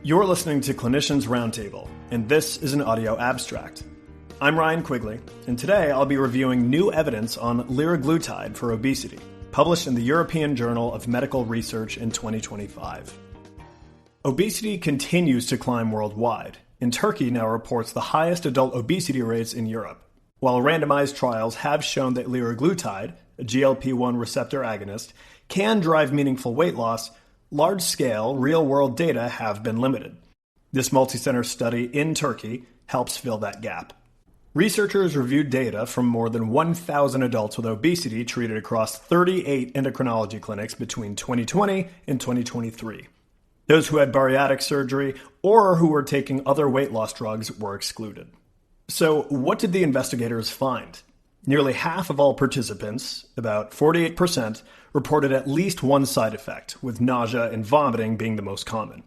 You're listening to Clinicians Roundtable, and this is an audio abstract. I'm Ryan Quigley, and today I'll be reviewing new evidence on liraglutide for obesity, published in the European Journal of Medical Research in 2025. Obesity continues to climb worldwide, and Turkey now reports the highest adult obesity rates in Europe. While randomized trials have shown that liraglutide, a GLP-1 receptor agonist, can drive meaningful weight loss, large-scale, real-world data have been limited. This multicenter study in Turkey helps fill that gap. Researchers reviewed data from more than 1,000 adults with obesity treated across 38 endocrinology clinics between 2020 and 2023. Those who had bariatric surgery or who were taking other weight loss drugs were excluded. So, what did the investigators find? Nearly half of all participants, about 48%, reported at least one side effect, with nausea and vomiting being the most common.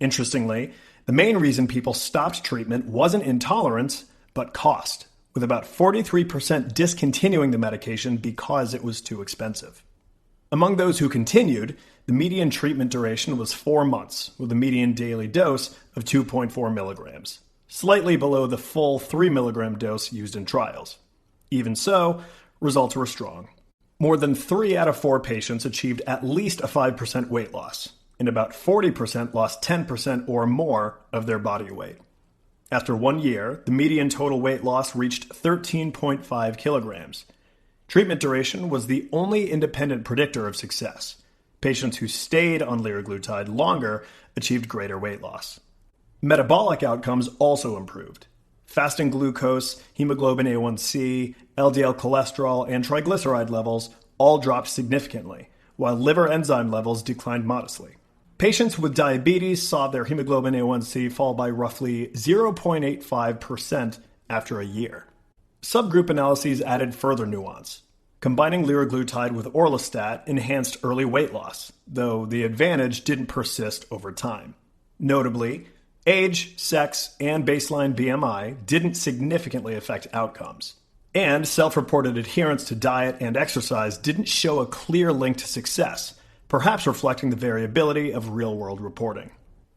Interestingly, the main reason people stopped treatment wasn't intolerance, but cost, with about 43% discontinuing the medication because it was too expensive. Among those who continued, the median treatment duration was 4 months, with a median daily dose of 2.4 milligrams, slightly below the full 3 milligram dose used in trials. Even so, results were strong. More than 3 out of 4 patients achieved at least a 5% weight loss, and about 40% lost 10% or more of their body weight. After 1 year, the median total weight loss reached 13.5 kilograms. Treatment duration was the only independent predictor of success. Patients who stayed on liraglutide longer achieved greater weight loss. Metabolic outcomes also improved. Fasting glucose, hemoglobin A1C, LDL cholesterol, and triglyceride levels all dropped significantly, while liver enzyme levels declined modestly. Patients with diabetes saw their hemoglobin A1C fall by roughly 0.85% after a year. Subgroup analyses added further nuance. Combining liraglutide with orlistat enhanced early weight loss, though the advantage didn't persist over time. Notably, age, sex, and baseline BMI didn't significantly affect outcomes. And self-reported adherence to diet and exercise didn't show a clear link to success, perhaps reflecting the variability of real-world reporting.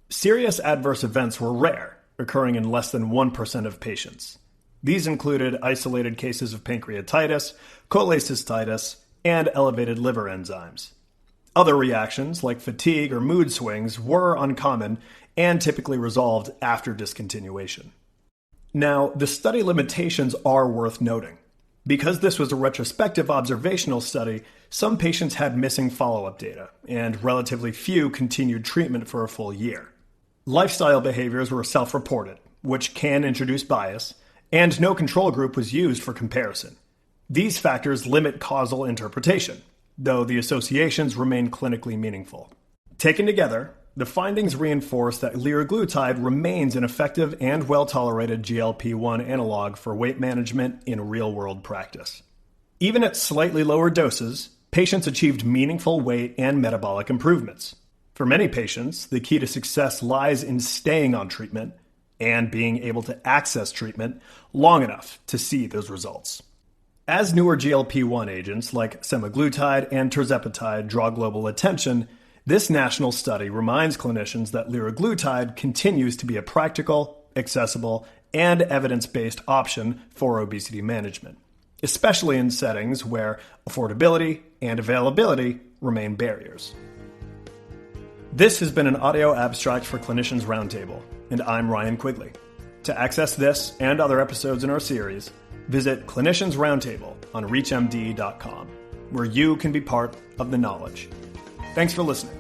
Serious adverse events were rare, occurring in less than 1% of patients. These included isolated cases of pancreatitis, cholecystitis, and elevated liver enzymes. Other reactions, like fatigue or mood swings, were uncommon and typically resolved after discontinuation. Now, the study limitations are worth noting. Because this was a retrospective observational study, some patients had missing follow-up data, and relatively few continued treatment for a full year. Lifestyle behaviors were self-reported, which can introduce bias, and no control group was used for comparison. These factors limit causal interpretation, though the associations remain clinically meaningful. Taken together, the findings reinforce that liraglutide remains an effective and well-tolerated GLP-1 analog for weight management in real-world practice. Even at slightly lower doses, patients achieved meaningful weight and metabolic improvements. For many patients, the key to success lies in staying on treatment and being able to access treatment long enough to see those results. As newer GLP-1 agents like semaglutide and tirzepatide draw global attention, this national study reminds clinicians that liraglutide continues to be a practical, accessible, and evidence-based option for obesity management, especially in settings where affordability and availability remain barriers. This has been an audio abstract for Clinicians Roundtable, and I'm Ryan Quigley. To access this and other episodes in our series, visit Clinicians Roundtable on ReachMD.com, where you can be part of the knowledge. Thanks for listening.